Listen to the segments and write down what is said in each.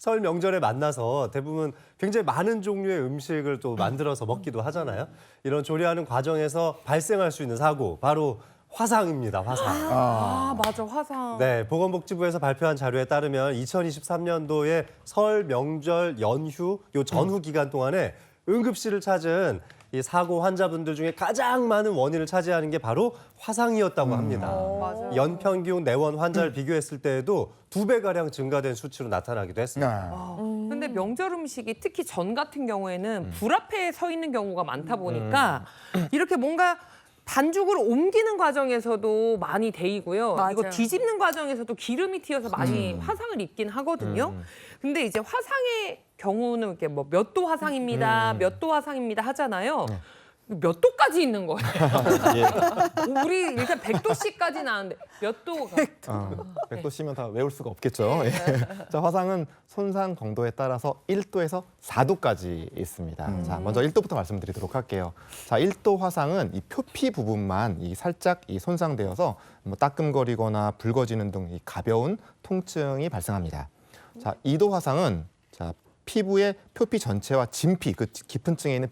설 명절에 만나서 대부분 굉장히 많은 종류의 음식을 또 만들어서 먹기도 하잖아요. 이런 조리하는 과정에서 발생할 수 있는 사고, 바로 화상입니다, 화상. 맞아, 화상. 네, 보건복지부에서 발표한 자료에 따르면 2023년도에 설 명절 연휴 요 전후 기간 동안에 응급실을 찾은 이 사고 환자분들 중에 가장 많은 원인을 차지하는 게 바로 화상이었다고 합니다. 맞아요. 연평균 내원 환자를 비교했을 때에도 2배가량 증가된 수치로 나타나기도 했습니다. 근데 명절 음식이 특히 전 같은 경우에는 불 앞에 서 있는 경우가 많다 보니까 이렇게 뭔가 반죽을 옮기는 과정에서도 많이 데이고요. 맞아요. 이거 뒤집는 과정에서도 기름이 튀어서 많이 화상을 입긴 하거든요. 근데 이제 화상의 경우는 이렇게 뭐 몇 도 화상입니다, 몇 도 화상입니다 하잖아요. 몇 도까지 있는 거예요. 우리 일단 100도씨까지 나왔는데 몇 도가? 100도씨면 다 외울 수가 없겠죠. 예. 자, 화상은 손상 정도에 따라서 1도에서 4도까지 있습니다. 자, 먼저 1도부터 말씀드리도록 할게요. 자, 1도 화상은 이 표피 부분만 살짝 손상되어서 뭐 따끔거리거나 붉어지는 등 이 가벼운 통증이 발생합니다. 자, 2도 화상은 피부의 표피 전체와 진피, 그 깊은 층에 있는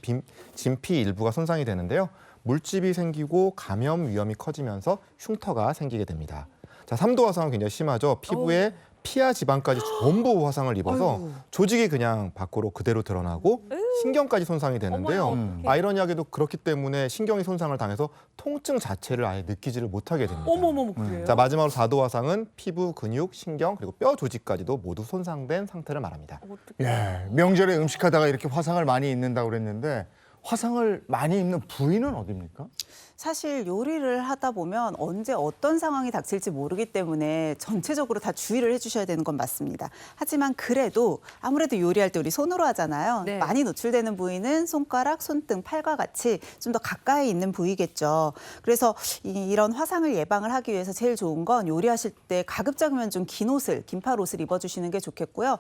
진피 일부가 손상이 되는데요. 물집이 생기고 감염 위험이 커지면서 흉터가 생기게 됩니다. 자, 3도 화상은 굉장히 심하죠. 피부에 피하 지방까지 전부 화상을 입어서 조직이 그냥 밖으로 그대로 드러나고 신경까지 손상이 되는데요. 어머나, 어떡해. 아이러니하게도 그렇기 때문에 신경이 손상을 당해서 통증 자체를 아예 느끼지를 못하게 됩니다. 어머머머, 그래요? 자, 마지막으로 4도 화상은 피부, 근육, 신경, 그리고 뼈 조직까지도 모두 손상된 상태를 말합니다. 예, 명절에 음식하다가 이렇게 화상을 많이 입는다고 그랬는데 화상을 많이 입는 부위는 어디입니까? 사실 요리를 하다 보면 언제 어떤 상황이 닥칠지 모르기 때문에 전체적으로 다 주의를 해주셔야 되는 건 맞습니다. 하지만 그래도 아무래도 요리할 때 우리 손으로 하잖아요. 네. 많이 노출되는 부위는 손가락, 손등, 팔과 같이 좀 더 가까이 있는 부위겠죠. 그래서 이런 화상을 예방을 하기 위해서 제일 좋은 건 요리하실 때 가급적이면 좀 긴 옷을, 긴팔 옷을 입어주시는 게 좋겠고요.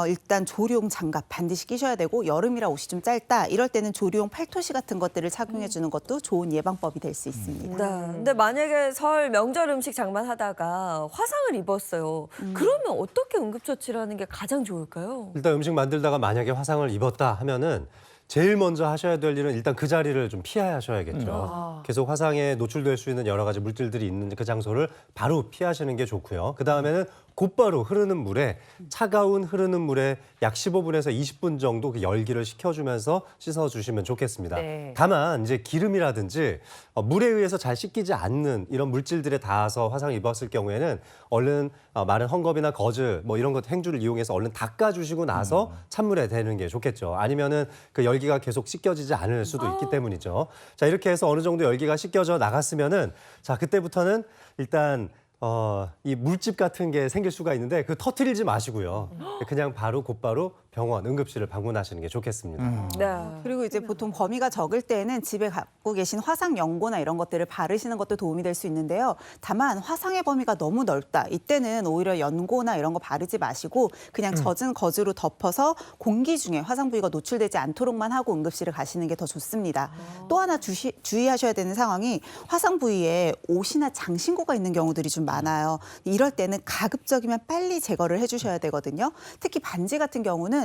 일단 조리용 장갑 반드시 끼셔야 되고 여름이라 옷이 좀 짧다 이럴 때는 조리용 팔토시 같은 것들을 착용해 주는 것도 좋은 예방법이 될 수 있습니다. 네. 근데 만약에 설 명절 음식 장만하다가 화상을 입었어요. 그러면 어떻게 응급처치를 하는 게 가장 좋을까요? 일단 음식 만들다가 만약에 화상을 입었다 하면은 제일 먼저 하셔야 될 일은 일단 그 자리를 좀 피하셔야겠죠. 계속 화상에 노출될 수 있는 여러 가지 물질들이 있는 그 장소를 바로 피하시는 게 좋고요. 그다음에는 곧바로 흐르는 물에 차가운 흐르는 물에 약 15분에서 20분 정도 그 열기를 식혀주면서 씻어주시면 좋겠습니다. 네. 다만 이제 기름이라든지 물에 의해서 잘 씻기지 않는 이런 물질들에 닿아서 화상을 입었을 경우에는 얼른 마른 헝겊이나 거즈 뭐 이런 것 행주를 이용해서 얼른 닦아주시고 나서 찬물에 대는 게 좋겠죠. 아니면은 그 열기가 계속 씻겨지지 않을 수도 있기 때문이죠. 자, 이렇게 해서 어느 정도 열기가 씻겨져 나갔으면은 자, 그때부터는 일단 이 물집 같은 게 생길 수가 있는데 그 터트리지 마시고요. 그냥 바로 곧바로 병원, 응급실을 방문하시는 게 좋겠습니다. 네. 그리고 이제 보통 범위가 적을 때는 집에 갖고 계신 화상 연고나 이런 것들을 바르시는 것도 도움이 될 수 있는데요. 다만 화상의 범위가 너무 넓다. 이때는 오히려 연고나 이런 거 바르지 마시고 그냥 젖은 거즈로 덮어서 공기 중에 화상 부위가 노출되지 않도록만 하고 응급실을 가시는 게 더 좋습니다. 또 하나 주의하셔야 되는 상황이 화상 부위에 옷이나 장신구가 있는 경우들이 좀 많아요. 이럴 때는 가급적이면 빨리 제거를 해주셔야 되거든요. 특히 반지 같은 경우는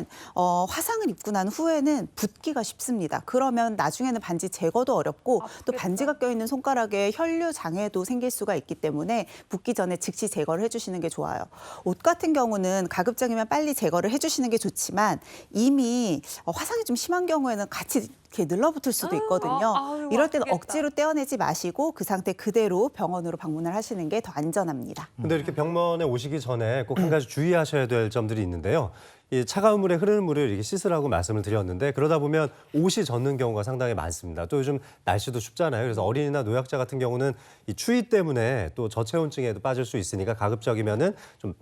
화상을 입고 난 후에는 붓기가 쉽습니다. 그러면 나중에는 반지 제거도 어렵고 또 반지가 껴있는 손가락에 혈류 장애도 생길 수가 있기 때문에 붓기 전에 즉시 제거를 해주시는 게 좋아요. 옷 같은 경우는 가급적이면 빨리 제거를 해주시는 게 좋지만 이미 화상이 좀 심한 경우에는 같이 이렇게 늘러붙을 수도 있거든요. 아유, 이럴 때는 아프겠다. 억지로 떼어내지 마시고 그 상태 그대로 병원으로 방문을 하시는 게 더 안전합니다. 근데 이렇게 병원에 오시기 전에 꼭 한 가지 주의하셔야 될 점들이 있는데요. 이 차가운 물에 흐르는 물을 이렇게 씻으라고 말씀을 드렸는데 그러다 보면 옷이 젖는 경우가 상당히 많습니다. 또 요즘 날씨도 춥잖아요. 그래서 어린이나 노약자 같은 경우는 이 추위 때문에 또 저체온증에도 빠질 수 있으니까 가급적이면은 좀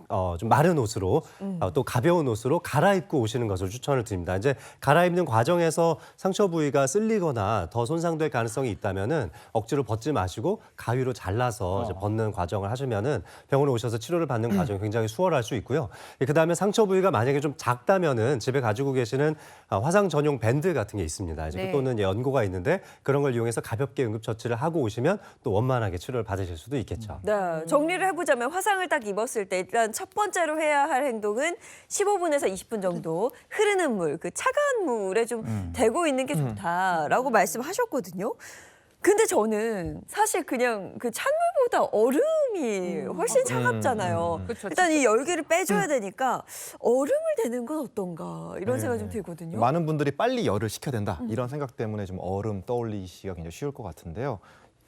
마른 옷으로 또 가벼운 옷으로 갈아입고 오시는 것을 추천을 드립니다. 이제 갈아입는 과정에서 상처 부위가 쓸리거나 더 손상될 가능성이 있다면은 억지로 벗지 마시고 가위로 잘라서 이제 벗는 과정을 하시면은 병원에 오셔서 치료를 받는 과정이 굉장히 수월할 수 있고요. 그다음에 상처 부위가 만약에 좀 작다면은 집에 가지고 계시는 화상 전용 밴드 같은 게 있습니다. 이제 네. 또는 연고가 있는데 그런 걸 이용해서 가볍게 응급처치를 하고 오시면 또 원만하게 치료를 받으실 수도 있겠죠. 네, 정리를 해보자면 화상을 딱 입었을 때 일단 첫 번째로 해야 할 행동은 15분에서 20분 정도 흐르는 물, 그 차가운 물에 좀 대고 있는 게 좋다라고 말씀하셨거든요. 근데 저는 사실 그냥 그 찬물보다 얼음이 훨씬 차갑잖아요. 그쵸, 일단 이 열기를 빼줘야 되니까 얼음을 대는 건 어떤가 이런 생각이 좀 들거든요. 많은 분들이 빨리 열을 식혀야 된다 이런 생각 때문에 좀 얼음 떠올리시기가 굉장히 쉬울 것 같은데요.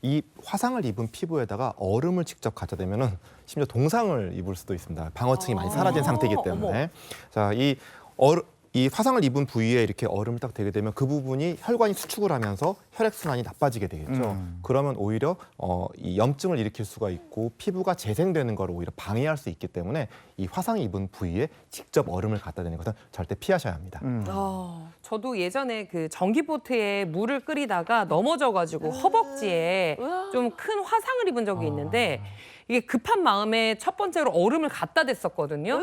이 화상을 입은 피부에다가 얼음을 직접 갖다 대면은 심지어 동상을 입을 수도 있습니다. 방어층이 많이 사라진 상태이기 때문에 자, 이 화상을 입은 부위에 이렇게 얼음을 딱 대게 되면 그 부분이 혈관이 수축을 하면서 혈액순환이 나빠지게 되겠죠. 그러면 오히려 이 염증을 일으킬 수가 있고 피부가 재생되는 걸 오히려 방해할 수 있기 때문에 이 화상 입은 부위에 직접 얼음을 갖다 대는 것은 절대 피하셔야 합니다. 저도 예전에 그 전기포트에 물을 끓이다가 넘어져가지고 허벅지에 좀 큰 화상을 입은 적이 있는데 이게 급한 마음에 첫 번째로 얼음을 갖다 댔었거든요.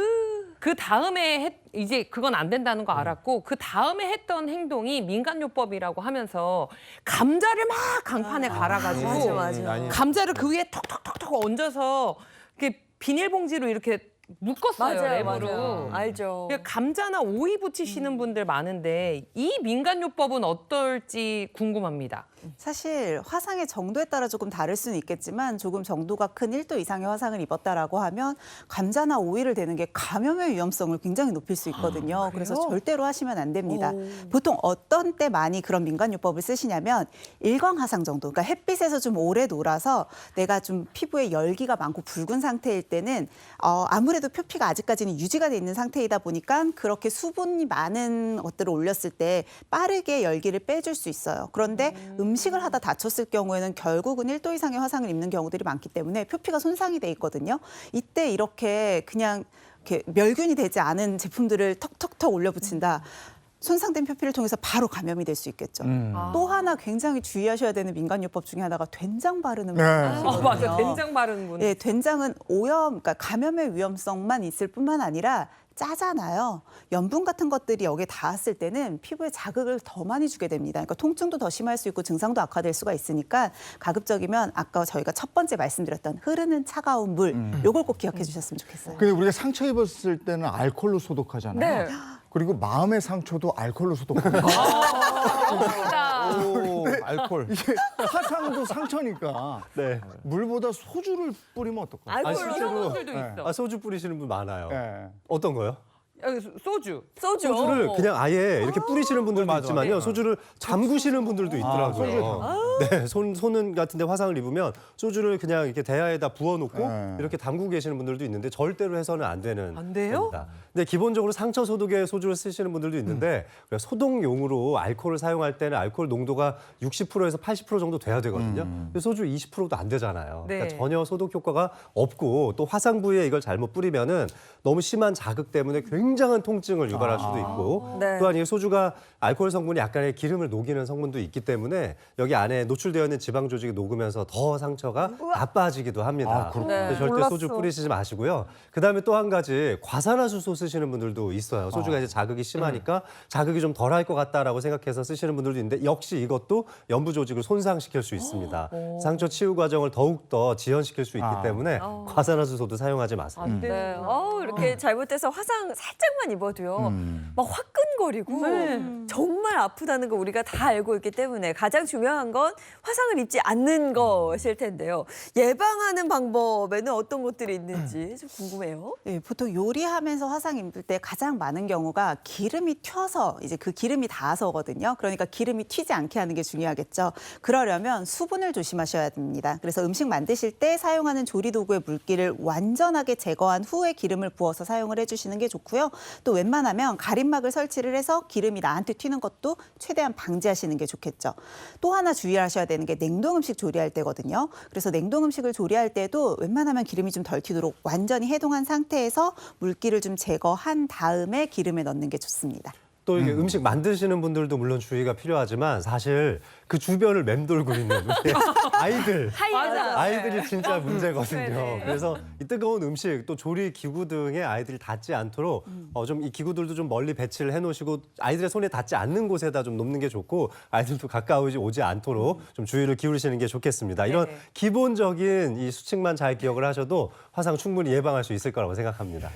그 다음에 이제 그건 안 된다는 거 알았고 그 다음에 했던 행동이 민간요법이라고 하면서 감자를 막 강판에 갈아가지고 맞아. 감자를 그 위에 톡톡톡톡 얹어서 이렇게 비닐봉지로 이렇게 묶었어요, 랩으로. 맞아요. 알죠. 그러니까 감자나 오이 붙이시는 분들 많은데 이 민간요법은 어떨지 궁금합니다. 사실 화상의 정도에 따라 조금 다를 수는 있겠지만 조금 정도가 큰 1도 이상의 화상을 입었다라고 하면 감자나 오이를 대는 게 감염의 위험성을 굉장히 높일 수 있거든요. 그래서 절대로 하시면 안 됩니다. 보통 어떤 때 많이 그런 민간요법을 쓰시냐면 일광화상 정도, 그러니까 햇빛에서 좀 오래 놀아서 내가 좀 피부에 열기가 많고 붉은 상태일 때는 아무래도 표피가 아직까지는 유지가 돼 있는 상태이다 보니까 그렇게 수분이 많은 것들을 올렸을 때 빠르게 열기를 빼줄 수 있어요. 그런데 음식을 하다 다쳤을 경우에는 결국은 1도 이상의 화상을 입는 경우들이 많기 때문에 표피가 손상이 돼 있거든요. 이때 이렇게 그냥 이렇게 멸균이 되지 않은 제품들을 턱턱턱 올려붙인다. 손상된 표피를 통해서 바로 감염이 될 수 있겠죠. 또 하나 굉장히 주의하셔야 되는 민간요법 중에 하나가 된장 바르는 분이거든요. 맞아, 된장 바르는 분. 예, 된장은 그러니까 감염의 위험성만 있을 뿐만 아니라 짜잖아요. 염분 같은 것들이 여기에 닿았을 때는 피부에 자극을 더 많이 주게 됩니다. 그러니까 통증도 더 심할 수 있고 증상도 악화될 수가 있으니까 가급적이면 아까 저희가 첫 번째 말씀드렸던 흐르는 차가운 물 요걸 꼭 기억해 주셨으면 좋겠어요. 근데 우리가 상처 입었을 때는 알코올로 소독하잖아요. 네. 그리고 마음의 상처도 알코올로 소독합니다. 오, 알콜. 이게 화상도 상처니까 네. 물보다 소주를 뿌리면 어떨까요? 알코올로 실제로 분들도 있어. 소주 뿌리시는 분 많아요. 네. 어떤 거요? 소주. 소주를 그냥 아예 이렇게 뿌리시는 분들도 맞아. 있지만요. 소주를 잠그시는 분들도 있더라고요. 네, 손 같은 데 화상을 입으면 소주를 그냥 이렇게 대야에다 부어놓고 네. 이렇게 담그고 계시는 분들도 있는데 절대로 해서는 안 되는 안 돼요? 겁니다. 근데 기본적으로 상처 소독에 소주를 쓰시는 분들도 있는데 소독용으로 알코올을 사용할 때는 알코올 농도가 60%에서 80% 정도 돼야 되거든요. 근데 소주 20%도 안 되잖아요. 네. 그러니까 전혀 소독 효과가 없고 또 화상 부위에 이걸 잘못 뿌리면은 너무 심한 자극 때문에 굉장한 통증을 유발할 수도 있고 네. 또한 이 소주가 알코올 성분이 약간의 기름을 녹이는 성분도 있기 때문에 여기 안에 노출되어 있는 지방 조직이 녹으면서 더 상처가 나빠지기도 합니다. 그래서 절대 몰랐어. 소주 뿌리시지 마시고요. 그다음에 또 한 가지 과산화수소 쓰시는 분들도 있어요. 소주가 이제 자극이 심하니까 자극이 좀 덜할 것 같다라고 생각해서 쓰시는 분들도 있는데 역시 이것도 연부 조직을 손상시킬 수 있습니다. 상처 치유 과정을 더욱 더 지연시킬 수 있기 때문에 과산화수소도 사용하지 마세요. 안 돼요. 네. 이렇게 잘못돼서 화상 살짝만 입어도요. 막 화끈거리고 정말 아프다는 거 우리가 다 알고 있기 때문에 가장 중요한 건 화상을 입지 않는 것일 텐데요. 예방하는 방법에는 어떤 것들이 있는지 좀 궁금해요. 네, 보통 요리하면서 화상 입을 때 가장 많은 경우가 기름이 튀어서 이제 그 기름이 닿아서거든요. 그러니까 기름이 튀지 않게 하는 게 중요하겠죠. 그러려면 수분을 조심하셔야 됩니다. 그래서 음식 만드실 때 사용하는 조리도구의 물기를 완전하게 제거한 후에 기름을 부어서 사용을 해주시는 게 좋고요. 또 웬만하면 가림막을 설치를 해서 기름이 나한테 튀는 것도 최대한 방지하시는 게 좋겠죠. 또 하나 주의하셔야 되는 게 냉동 음식 조리할 때거든요. 그래서 냉동 음식을 조리할 때도 웬만하면 기름이 좀 덜 튀도록 완전히 해동한 상태에서 물기를 좀 제거한 다음에 기름에 넣는 게 좋습니다. 또 이게 음식 만드시는 분들도 물론 주의가 필요하지만 사실 그 주변을 맴돌고 있는 우리 아이들. 맞아. 아이들이 진짜 문제거든요. 네네. 그래서 이 뜨거운 음식 또 조리 기구 등에 아이들이 닿지 않도록 좀 이 기구들도 좀 멀리 배치를 해놓으시고 아이들의 손에 닿지 않는 곳에다 좀 놓는 게 좋고 아이들도 가까이 오지 않도록 좀 주의를 기울이시는 게 좋겠습니다. 이런 네. 기본적인 이 수칙만 잘 기억을 하셔도 화상 충분히 예방할 수 있을 거라고 생각합니다.